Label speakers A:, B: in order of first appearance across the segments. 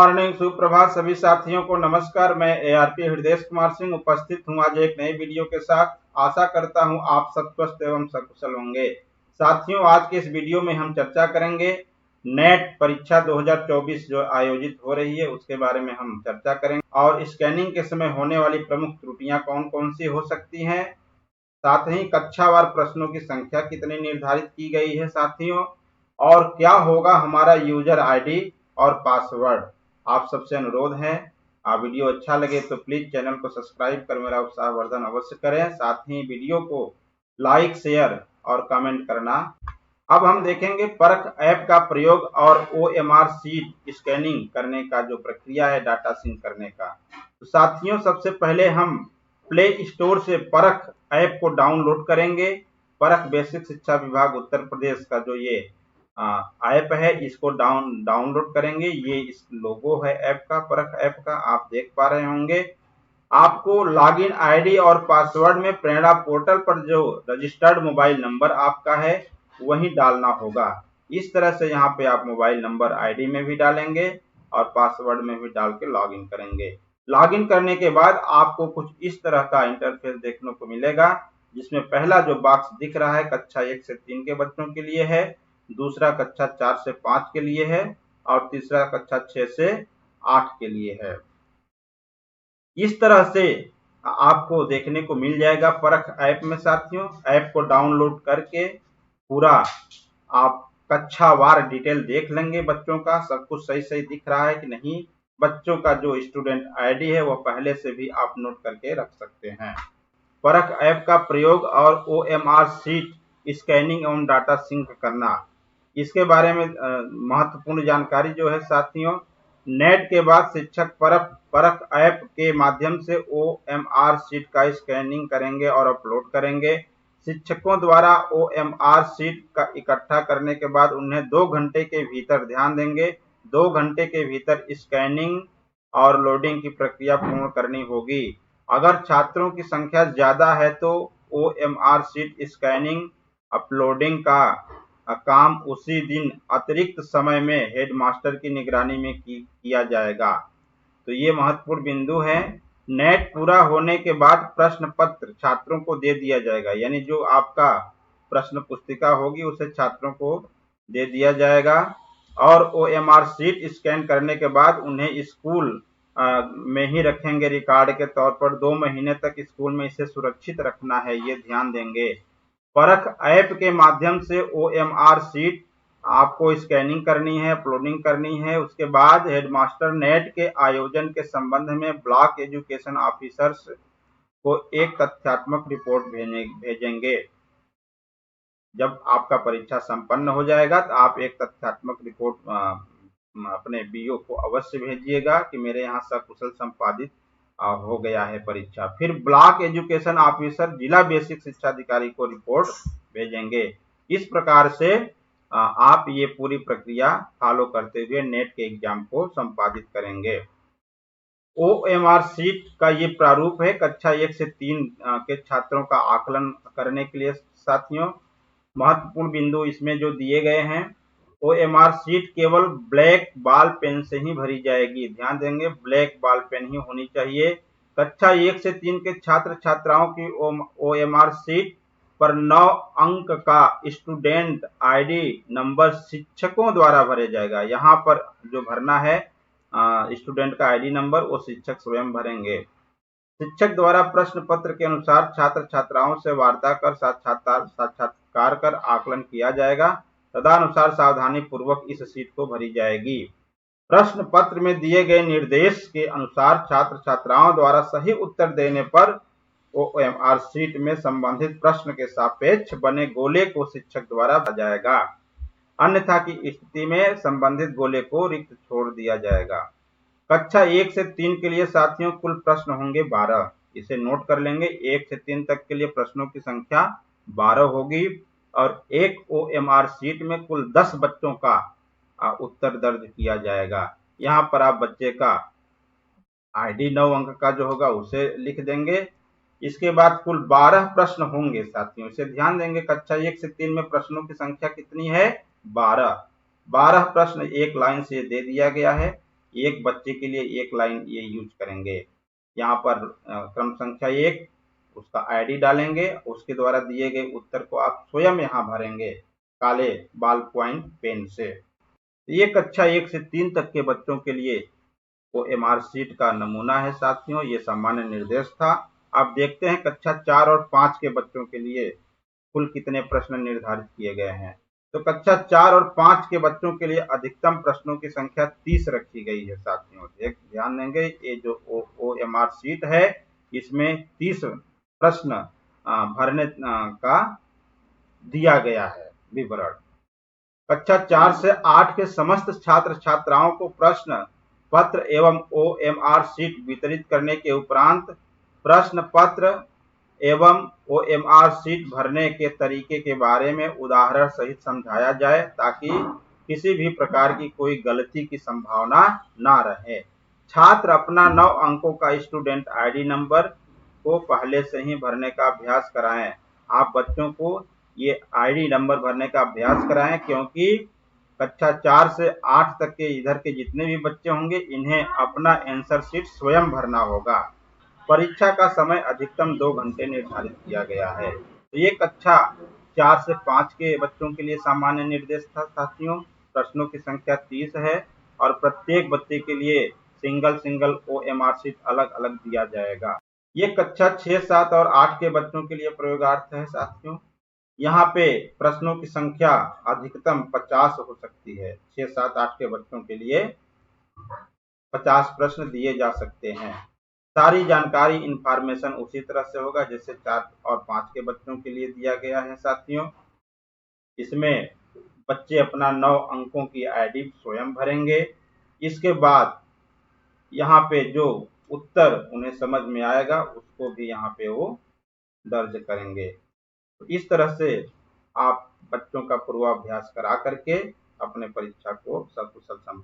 A: Morning, सुप्रभात सभी साथियों को नमस्कार। मैं एआरपी हृदय कुमार सिंह उपस्थित हूं आज एक नई वीडियो के साथ। आशा करता हूं आप सब स्वस्थ एवं सकुशल होंगे। साथियों, आज के इस वीडियो में हम चर्चा करेंगे नेट परीक्षा 2024 जो आयोजित हो रही है उसके बारे में हम चर्चा करेंगे और स्कैनिंग के समय होने वाली प्रमुख त्रुटियां कौन कौन सी हो सकती हैं। साथ ही कक्षावार प्रश्नों की संख्या कितनी निर्धारित की गई है साथियों, और क्या होगा हमारा यूजर आईडी और पासवर्ड। आप सबसे अनुरोध है, वीडियो अच्छा लगे तो प्लीज चैनल को सब्सक्राइब कर मेरा उत्साहवर्धन अवश्य करें। साथ ही वीडियो को लाइक, शेयर और कमेंट करना। अब हम देखेंगे परख ऐप का प्रयोग और OMR शीट स्कैनिंग करने का जो प्रक्रिया है डाटा सिंक करने का। तो साथियों, सबसे पहले हम प्ले स्टोर से परख ऐप को डाउनलोड करेंगे। परख बेसिक शिक्षा विभाग उत्तर प्रदेश का जो ये ऐप है इसको डाउनलोड करेंगे। ये इस लोगो है ऐप का, परख ऐप का, आप देख पा रहे होंगे। आपको लॉगिन आईडी और पासवर्ड में प्रेरणा पोर्टल पर जो रजिस्टर्ड मोबाइल नंबर आपका है वही डालना होगा। इस तरह से यहाँ पे आप मोबाइल नंबर आईडी में भी डालेंगे और पासवर्ड में भी डाल के लॉगिन करेंगे। लॉगिन करने के बाद आपको कुछ इस तरह का इंटरफेस देखने को मिलेगा, जिसमें पहला जो बॉक्स दिख रहा है कक्षा 1 से 3 के बच्चों के लिए है, दूसरा कक्षा 4 से 5 के लिए है और तीसरा कक्षा 6 से 8 के लिए है। इस तरह से आपको देखने को मिल जाएगा परख ऐप में। साथियों, ऐप को डाउनलोड करके पूरा आप कक्षावार डिटेल देख लेंगे। बच्चों का सब कुछ सही सही दिख रहा है कि नहीं। बच्चों का जो स्टूडेंट आईडी है वो पहले से भी आप नोट करके रख सकते हैं। परख ऐप का प्रयोग और OMR शीट स्कैनिंग एवं डाटा सिंक करना, इसके बारे में महत्वपूर्ण जानकारी जो है साथियों, नेट के बाद शिक्षक परख ऐप के माध्यम से OMR शीट का स्कैनिंग करेंगे और अपलोड करेंगे। शिक्षकों द्वारा OMR शीट का इकट्ठा करने के बाद उन्हें 2 घंटे के भीतर, ध्यान देंगे, 2 घंटे के भीतर स्कैनिंग और लोडिंग की प्रक्रिया पूर्ण करनी होगी। अगर छात्रों की संख्या ज्यादा है तो OMR शीट स्कैनिंग अपलोडिंग का काम उसी दिन अतिरिक्त समय में हेडमास्टर की निगरानी में किया जाएगा। तो ये महत्वपूर्ण बिंदु है। नेट पूरा होने के बाद प्रश्न पत्र छात्रों को दे दिया जाएगा, यानी जो आपका प्रश्न पुस्तिका होगी उसे छात्रों को दे दिया जाएगा। और OMR शीट स्कैन करने के बाद उन्हें स्कूल में ही रखेंगे रिकॉर्ड के तौर पर। 2 महीने तक स्कूल में इसे सुरक्षित रखना है, ये ध्यान देंगे। परख ऐप के माध्यम से OMR शीट आपको स्कैनिंग करनी है, अपलोडिंग करनी है। उसके बाद हेडमास्टर नेट के आयोजन के संबंध में ब्लॉक एजुकेशन ऑफिसर्स को एक तथ्यात्मक रिपोर्ट भेजेंगे। जब आपका परीक्षा संपन्न हो जाएगा तो आप एक तथ्यात्मक रिपोर्ट अपने BO को अवश्य भेजिएगा कि मेरे यहाँ सकुशल संपादित हो गया है परीक्षा। फिर ब्लॉक एजुकेशन ऑफिसर जिला बेसिक शिक्षा अधिकारी को रिपोर्ट भेजेंगे। इस प्रकार से आप ये पूरी प्रक्रिया फॉलो करते हुए नेट के एग्जाम को संपादित करेंगे। OMR शीट का ये प्रारूप है कक्षा 1 से 3 के छात्रों का आकलन करने के लिए। साथियों, महत्वपूर्ण बिंदु इसमें जो दिए गए हैं, OMR शीट केवल ब्लैक बॉल पेन से ही भरी जाएगी। ध्यान देंगे, ब्लैक बॉल पेन ही होनी चाहिए। कक्षा 1 से 3 के छात्र छात्राओं की OMR शीट पर 9 अंक का स्टूडेंट आईडी नंबर शिक्षकों द्वारा भरे जाएगा। यहाँ पर जो भरना है स्टूडेंट का आईडी नंबर वो शिक्षक स्वयं भरेंगे। शिक्षक द्वारा प्रश्न पत्र के अनुसार छात्र छात्राओं से वार्ता कर साक्षात्कार कर आकलन किया जाएगा। तदनुसार सावधानी पूर्वक इस शीट को भरी जाएगी। प्रश्न पत्र में दिए गए निर्देश के अनुसार छात्र छात्राओं द्वारा सही उत्तर देने पर OMR शीट में संबंधित प्रश्न के सापेक्ष बने गोले को शिक्षक द्वारा भरा जाएगा। अन्यथा की स्थिति में संबंधित गोले को रिक्त छोड़ दिया जाएगा। कक्षा 1 से 3 के लिए साथियों कुल प्रश्न होंगे 12। इसे नोट कर लेंगे। 1 से 3 तक के लिए प्रश्नों की संख्या 12 होगी और एक OMR शीट में कुल 10 बच्चों का उत्तर दर्ज किया जाएगा। यहाँ पर आप बच्चे का आईडी 9 अंक का जो होगा उसे लिख देंगे। इसके बाद कुल 12 प्रश्न होंगे साथियों, इसे ध्यान देंगे। कक्षा 1 से 3 में प्रश्नों की संख्या कितनी है? 12 प्रश्न एक लाइन से दे दिया गया है। एक बच्चे के लिए एक लाइन ये यूज करेंगे। यहाँ पर क्रम संख्या 1 उसका आईडी डालेंगे, उसके द्वारा दिए गए उत्तर को आप स्वयं यहाँ भरेंगे काले बॉल पॉइंट पेन से। ये कक्षा 1 से 3 तक के बच्चों के लिए OMR शीट का नमूना है साथियों, ये सामान्य निर्देश था। अब देखते हैं कक्षा 4 और 5 के बच्चों के लिए कुल कितने प्रश्न निर्धारित किए गए हैं। तो कक्षा 4 और 5 के बच्चों के लिए अधिकतम प्रश्नों की संख्या 30 रखी गई है साथियों। ध्यान देंगे, ये जो OMR शीट है इसमें 30 प्रश्न भरने का दिया गया है विवरण। कक्षा 4 से 8 के समस्त छात्र छात्राओं को प्रश्न पत्र एवं OMR शीट वितरित करने के उपरांत प्रश्न पत्र एवं OMR शीट भरने के तरीके के बारे में उदाहरण सहित समझाया जाए ताकि किसी भी प्रकार की कोई गलती की संभावना ना रहे। छात्र अपना 9 अंकों का स्टूडेंट आईडी नंबर को पहले से ही भरने का अभ्यास कराएं। आप बच्चों को ये आईडी नंबर भरने का अभ्यास कराएं, क्योंकि कक्षा 4 से 8 तक के इधर के जितने भी बच्चे होंगे इन्हें अपना आंसर शीट स्वयं भरना होगा। परीक्षा का समय अधिकतम 2 घंटे निर्धारित किया गया है। तो ये कक्षा 4 से 5 के बच्चों के लिए सामान्य निर्देश था साथियों। प्रश्नों की संख्या 30 है और प्रत्येक बच्चे के लिए सिंगल OMR शीट अलग अलग दिया जाएगा। ये कक्षा 6, 7 और 8 के बच्चों के लिए प्रयोगार्थ है साथियों। यहाँ पे प्रश्नों की संख्या अधिकतम 50 हो सकती है। 6, 7, 8 के बच्चों के लिए 50 प्रश्न दिए जा सकते हैं। सारी जानकारी इंफॉर्मेशन उसी तरह से होगा जैसे 4 और 5 के बच्चों के लिए दिया गया है साथियों। इसमें बच्चे अपना 9 अंकों की आईडी स्वयं भरेंगे। इसके बाद यहाँ पे जो उत्तर उन्हें समझ में आएगा उसको भी यहाँ पे वो दर्ज करेंगे। तो इस तरह से आप बच्चों का पूर्वाभ्यास करा करके अपने परीक्षा को सकुशल संपन्न।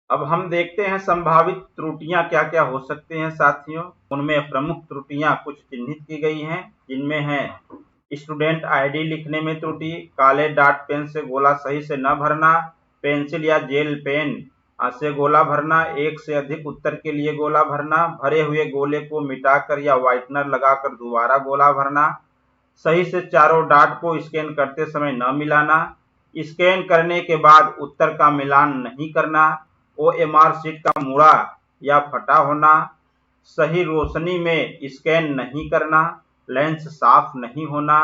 A: अब हम देखते हैं संभावित त्रुटियां क्या क्या हो सकती हैं साथियों। उनमें प्रमुख त्रुटियां कुछ चिन्हित की गई हैं, जिनमें है स्टूडेंट आईडी लिखने में त्रुटि, काले डॉट पेन से गोला सही से न भरना, पेंसिल या जेल पेन से गोला भरना, एक से अधिक उत्तर के लिए गोला भरना, भरे हुए गोले को मिटाकर या व्हाइटनर लगाकर दोबारा गोला भरना, सही से चारों डॉट को स्कैन करते समय न मिलाना, स्कैन करने के बाद उत्तर का मिलान नहीं करना, OMR शीट का मुड़ा या फटा होना, सही रोशनी में स्कैन नहीं करना, लेंस साफ नहीं होना,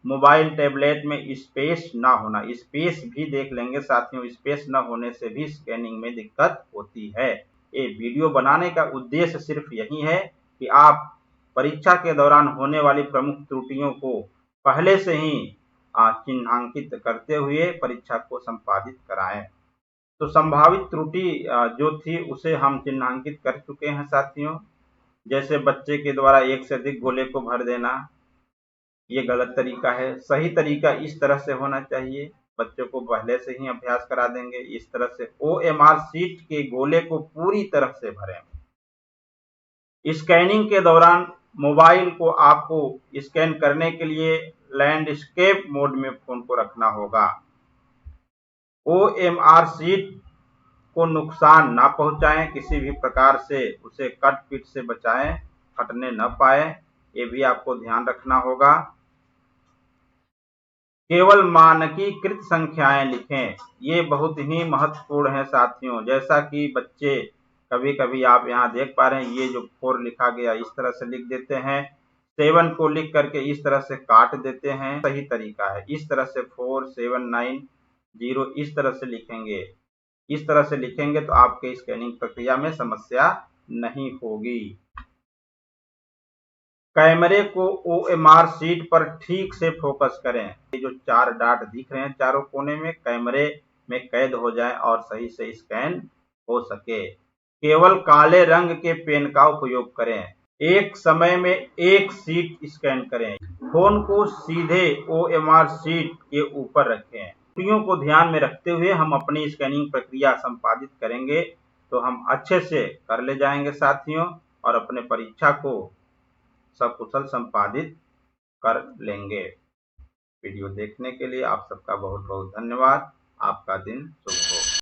A: मोबाइल टैबलेट में स्पेस ना होना। स्पेस भी देख लेंगे साथियों, स्पेस न होने से भी स्कैनिंग में दिक्कत होती है। ये वीडियो बनाने का उद्देश्य सिर्फ यही है कि आप परीक्षा के दौरान होने वाली प्रमुख त्रुटियों को पहले से ही चिन्हांकित करते हुए परीक्षा को संपादित कराएं। तो संभावित त्रुटि जो थी उसे हम चिन्हांकित कर चुके हैं साथियों। जैसे बच्चे के द्वारा एक से अधिक गोले को भर देना, ये गलत तरीका है। सही तरीका इस तरह से होना चाहिए, बच्चों को पहले से ही अभ्यास करा देंगे इस तरह से OMR शीट के गोले को पूरी तरह से भरें। स्कैनिंग के दौरान मोबाइल को आपको स्कैन करने के लिए लैंडस्केप मोड में फोन को रखना होगा। OMR शीट को नुकसान ना पहुंचाएं, किसी भी प्रकार से उसे कट पीट से बचाएं, फटने न पाए, ये भी आपको ध्यान रखना होगा। केवल मानकीकृत संख्याएं लिखें, ये बहुत ही महत्वपूर्ण है साथियों। जैसा कि बच्चे कभी कभी आप यहाँ देख पा रहे हैं, ये जो 4 लिखा गया इस तरह से लिख देते हैं, 7 को लिख करके इस तरह से काट देते हैं। सही तरीका है इस तरह से 4, 7, 9, 0 इस तरह से लिखेंगे। इस तरह से लिखेंगे तो आपके स्कैनिंग प्रक्रिया में समस्या नहीं होगी। कैमरे को OMR शीट पर ठीक से फोकस करें। ये जो 4 डॉट दिख रहे हैं चारों कोने में, कैमरे में कैद हो जाएं और सही से स्कैन हो सके। केवल काले रंग के पेन का उपयोग करें। एक समय में एक शीट स्कैन करें। फोन को सीधे OMR शीट के ऊपर रखें। त्रुटियों को ध्यान में रखते हुए हम अपनी स्कैनिंग प्रक्रिया संपादित करेंगे तो हम अच्छे से कर ले जाएंगे साथियों, और अपने परीक्षा को सकुशल संपादित कर लेंगे। वीडियो देखने के लिए आप सबका बहुत बहुत धन्यवाद। आपका दिन शुभ हो।